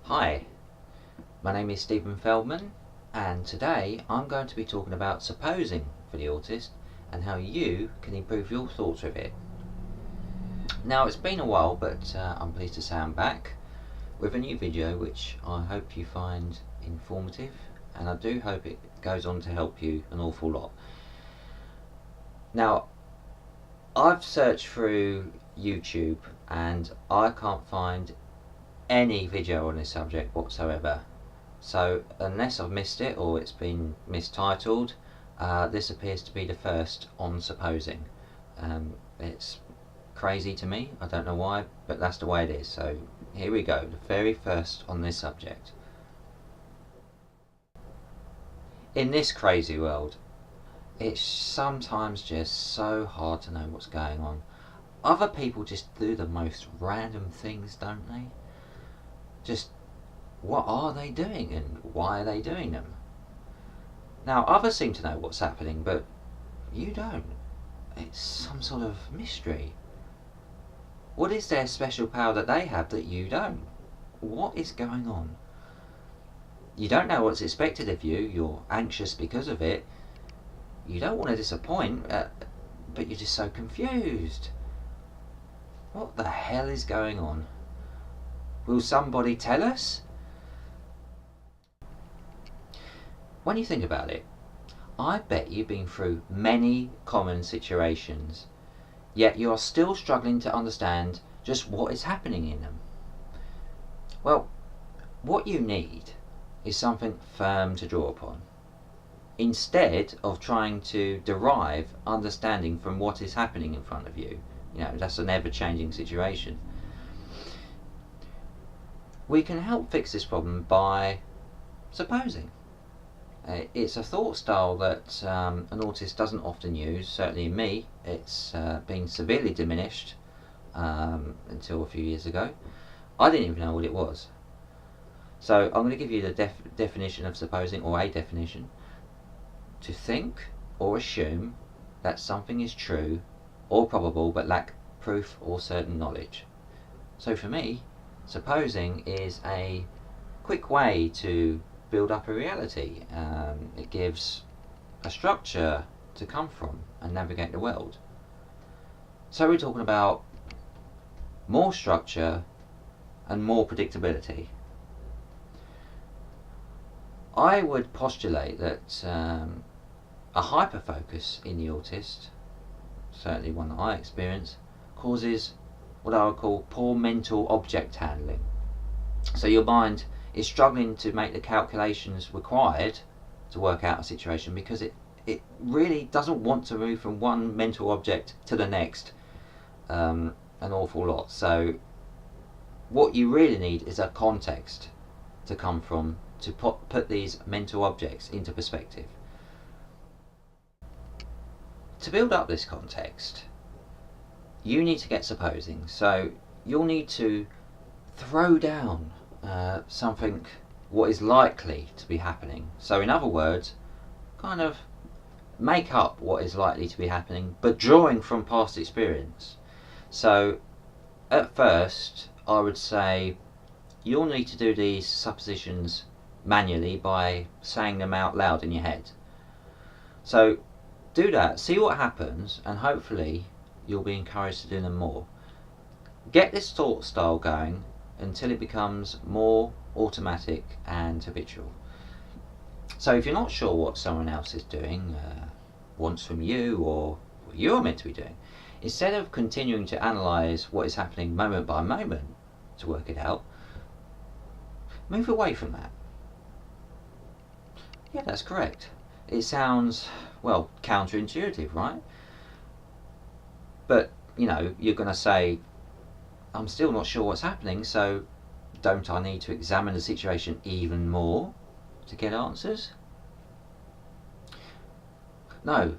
Hi, my name is Stephen Feldman, and today I'm going to be talking about supposing for the autist and how you can improve your thoughts with it. Now, it's been a while, but I'm pleased to say I'm back with a new video which I hope you find informative, and I do hope it goes on to help you an awful lot. Now, I've searched through YouTube and I can't find any video on this subject whatsoever. So unless I've missed it or it's been mistitled, this appears to be the first on supposing. It's crazy to me, I don't know why, but that's the way it is. So here we go, the very first on this subject. In this crazy world, it's sometimes just so hard to know what's going on. Other people just do the most random things, don't they? Just what are they doing and why are they doing them? Now, others seem to know what's happening, but you don't. It's some sort of mystery. What is their special power that they have that you don't? What is going on? You don't know what's expected of you, you're anxious because of it, you don't want to disappoint, but you're just so confused. What the hell is going on? Will somebody tell us? When you think about it, I bet you've been through many common situations, yet you're still struggling to understand just what is happening in them. Well, what you need is something firm to draw upon, instead of trying to derive understanding from what is happening in front of you. You know, that's an ever-changing situation. We can help fix this problem by supposing. It's a thought style that an autist doesn't often use. Certainly me, it's been severely diminished until a few years ago. I didn't even know what it was. So I'm going to give you the definition of supposing, or a definition. To think or assume that something is true or probable but lack proof or certain knowledge. So for me, supposing is a quick way to build up a reality. It gives a structure to come from and navigate the world. So we're talking about more structure and more predictability. I would postulate that a hyperfocus in the autist, certainly one that I experience, causes what I would call poor mental object handling. So your mind is struggling to make the calculations required to work out a situation because it really doesn't want to move from one mental object to the next an awful lot. So what you really need is a context to come from to put these mental objects into perspective. To build up this context, you need to get supposing. So you'll need to throw down something, what is likely to be happening. So in other words, kind of make up what is likely to be happening, but drawing from past experience. So at first, I would say you'll need to do these suppositions manually by saying them out loud in your head. So do that, see what happens, and hopefully you'll be encouraged to do them more. Get this thought style going until it becomes more automatic and habitual. So if you're not sure what someone else is doing, wants from you, or what you're meant to be doing, instead of continuing to analyse what is happening moment by moment to work it out, move away from that. Yeah, that's correct. It sounds, well, counterintuitive, right? But, you know, you're going to say, I'm still not sure what's happening, so don't I need to examine the situation even more to get answers? No.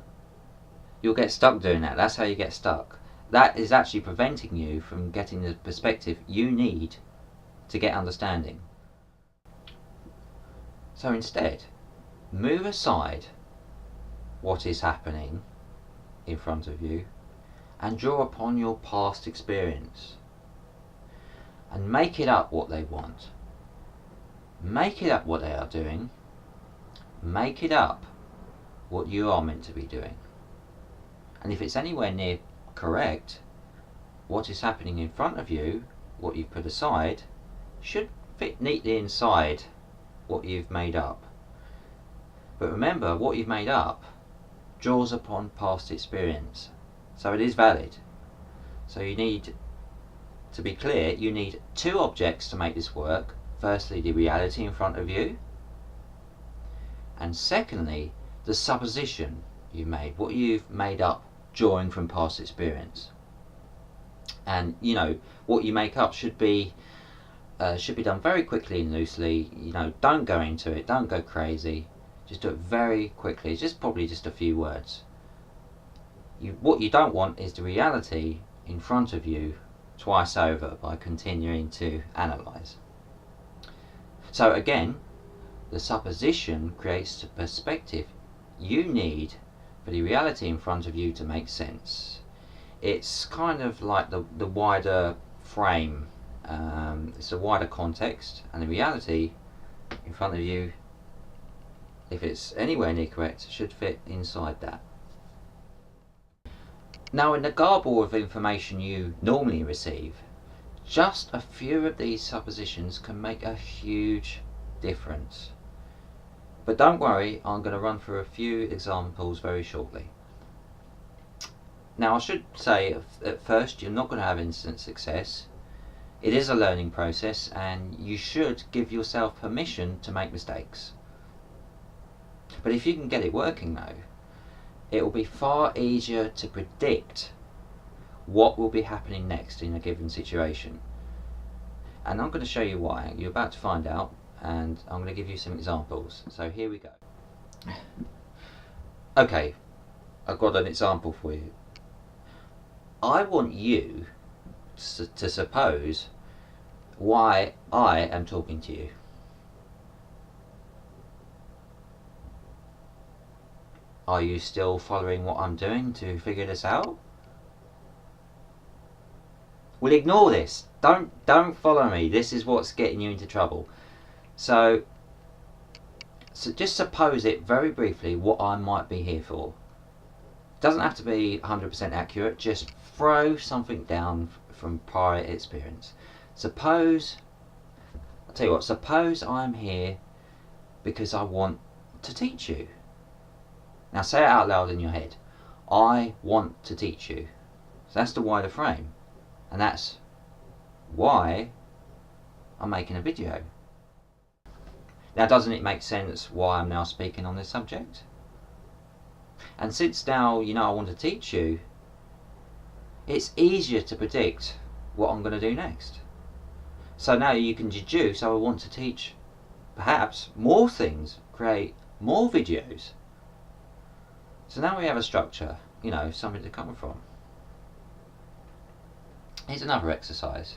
You'll get stuck doing that. That's how you get stuck. That is actually preventing you from getting the perspective you need to get understanding. So instead, move aside what is happening in front of you and draw upon your past experience and make it up what they want. make it up what they are doing, make it up what you are meant to be doing. And if it's anywhere near correct, what is happening in front of you, what you've put aside, should fit neatly inside what you've made up. But remember, what you've made up draws upon past experience, so it is valid. So you need to be clear, you need two objects to make this work. Firstly, the reality in front of you, and secondly, the supposition you made, what you've made up drawing from past experience. And you know, what you make up should be done very quickly and loosely. You know, don't go into it, don't go crazy, just do it very quickly. It's just probably just a few words. What you don't want is the reality in front of you twice over by continuing to analyse. So again, the supposition creates the perspective you need for the reality in front of you to make sense. It's kind of like the wider frame, it's a wider context, and the reality in front of you, if it's anywhere near correct, should fit inside that. Now, in the garble of information you normally receive, just a few of these suppositions can make a huge difference. But don't worry, I'm going to run through a few examples very shortly. Now, I should say at first you're not going to have instant success. It is a learning process, and you should give yourself permission to make mistakes. But if you can get it working though, it will be far easier to predict what will be happening next in a given situation. And I'm going to show you why. You're about to find out, and I'm going to give you some examples. So here we go. Okay, I've got an example for you. I want you to suppose why I am talking to you. Are you still following what I'm doing to figure this out? Well, ignore this. Don't follow me. This is what's getting you into trouble. So just suppose it very briefly what I might be here for. Doesn't have to be 100% accurate. Just throw something down from prior experience. I'll tell you what. Suppose I'm here because I want to teach you. Now say it out loud in your head. I want to teach you. So that's the wider frame. And that's why I'm making a video. Now, doesn't it make sense why I'm now speaking on this subject? And since now you know I want to teach you, it's easier to predict what I'm going to do next. So now you can deduce I want to teach perhaps more things, create more videos. So now we have a structure, you know, something to come from. Here's another exercise.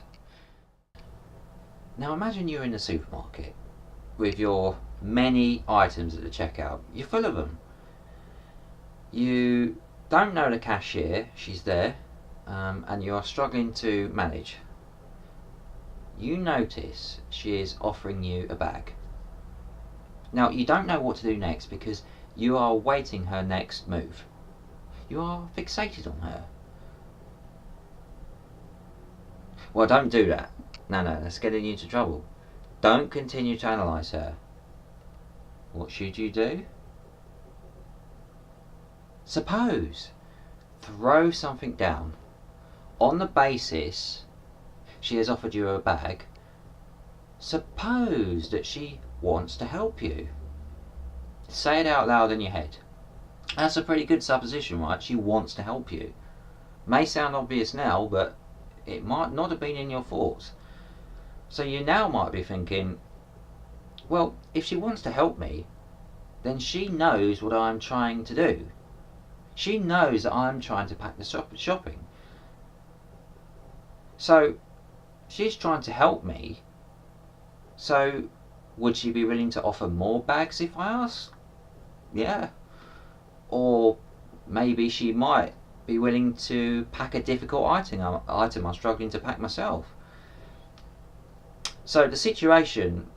Now imagine you're in a supermarket with your many items at the checkout. You're full of them. You don't know the cashier, she's there, and you are struggling to manage. You notice she is offering you a bag. Now you don't know what to do next because you are awaiting her next move. You are fixated on her. Well, don't do that. No, that's getting you into trouble. Don't continue to analyse her. What should you do? Suppose, throw something down. On the basis she has offered you a bag, suppose that she wants to help you. Say it out loud in your head. That's a pretty good supposition, right? She wants to help you. May sound obvious now, but it might not have been in your thoughts. So you now might be thinking, well, if she wants to help me, then she knows what I'm trying to do. She knows that I'm trying to pack the shopping. So she's trying to help me. So would she be willing to offer more bags if I ask? Yeah. Or maybe she might be willing to pack a difficult item I'm struggling to pack myself. So the situation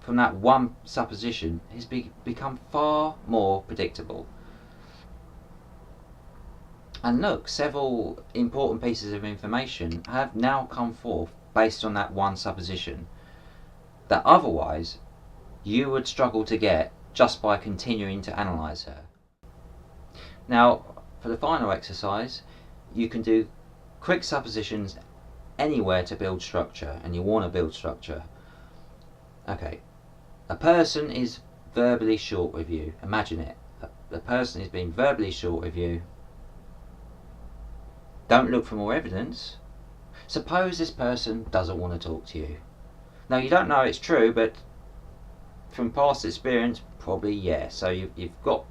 from that one supposition has become far more predictable. And look, several important pieces of information have now come forth based on that one supposition that otherwise you would struggle to get just by continuing to analyse her. Now, for the final exercise, you can do quick suppositions anywhere to build structure, and you want to build structure. Okay, a person is verbally short with you. Imagine it. The person is being verbally short with you. Don't look for more evidence. Suppose this person doesn't want to talk to you. Now, you don't know it's true, but from past experience, probably yeah. So you've got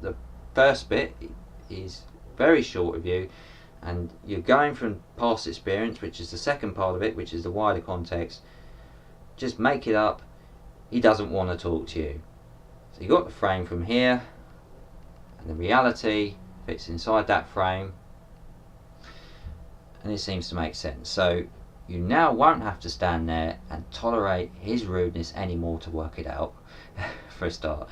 the first bit is very short with you, and you're going from past experience, which is the second part of it, which is the wider context. Just make it up. He doesn't want to talk to you. So you got the frame from here, and the reality fits inside that frame, and it seems to make sense. So you now won't have to stand there and tolerate his rudeness anymore to work it out. For a start,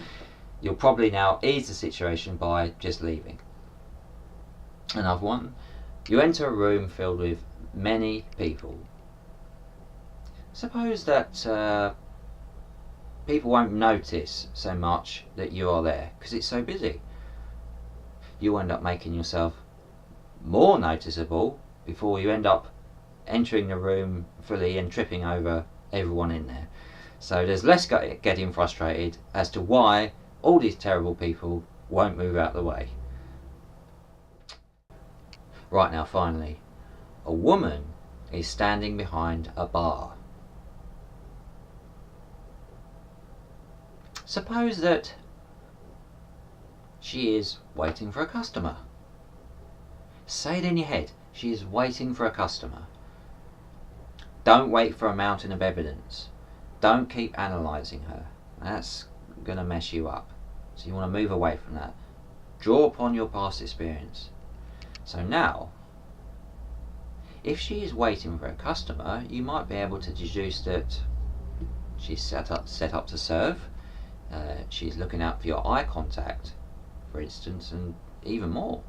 you'll probably now ease the situation by just leaving. Another one, you enter a room filled with many people. Suppose that people won't notice so much that you are there because it's so busy. You end up making yourself more noticeable before you end up entering the room fully and tripping over everyone in there. So there's less getting frustrated as to why all these terrible people won't move out of the way. Right, now finally, a woman is standing behind a bar. Suppose that she is waiting for a customer. Say it in your head, she is waiting for a customer. Don't wait for a mountain of evidence. Don't keep analysing her. That's going to mess you up. So you want to move away from that. Draw upon your past experience. So now, if she is waiting for a customer, you might be able to deduce that she's set up to serve. She's looking out for your eye contact, for instance, and even more.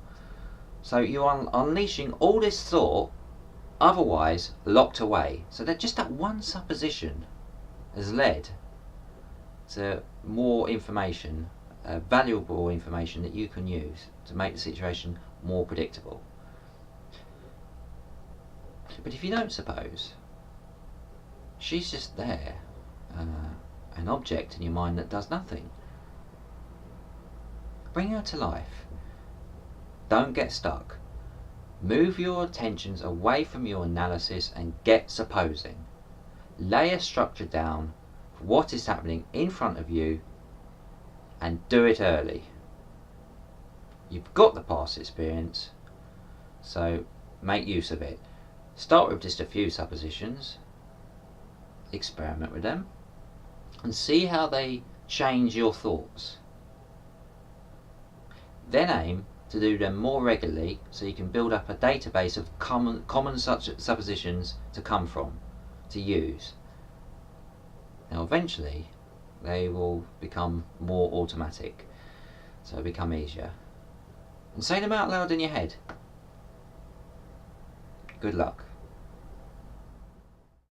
So you are unleashing all this thought otherwise locked away. So that just that one supposition has led to more information, valuable information that you can use to make the situation more predictable. But if you don't suppose, she's just there, an object in your mind that does nothing. Bring her to life. Don't get stuck. Move your attentions away from your analysis and get supposing. Lay a structure down for what is happening in front of you and do it early. You've got the past experience, so make use of it. Start with just a few suppositions, experiment with them, and see how they change your thoughts. Then aim to do them more regularly so you can build up a database of common such suppositions to come from, to use. Now eventually they will become more automatic, so become easier. And say them out loud in your head. Good luck.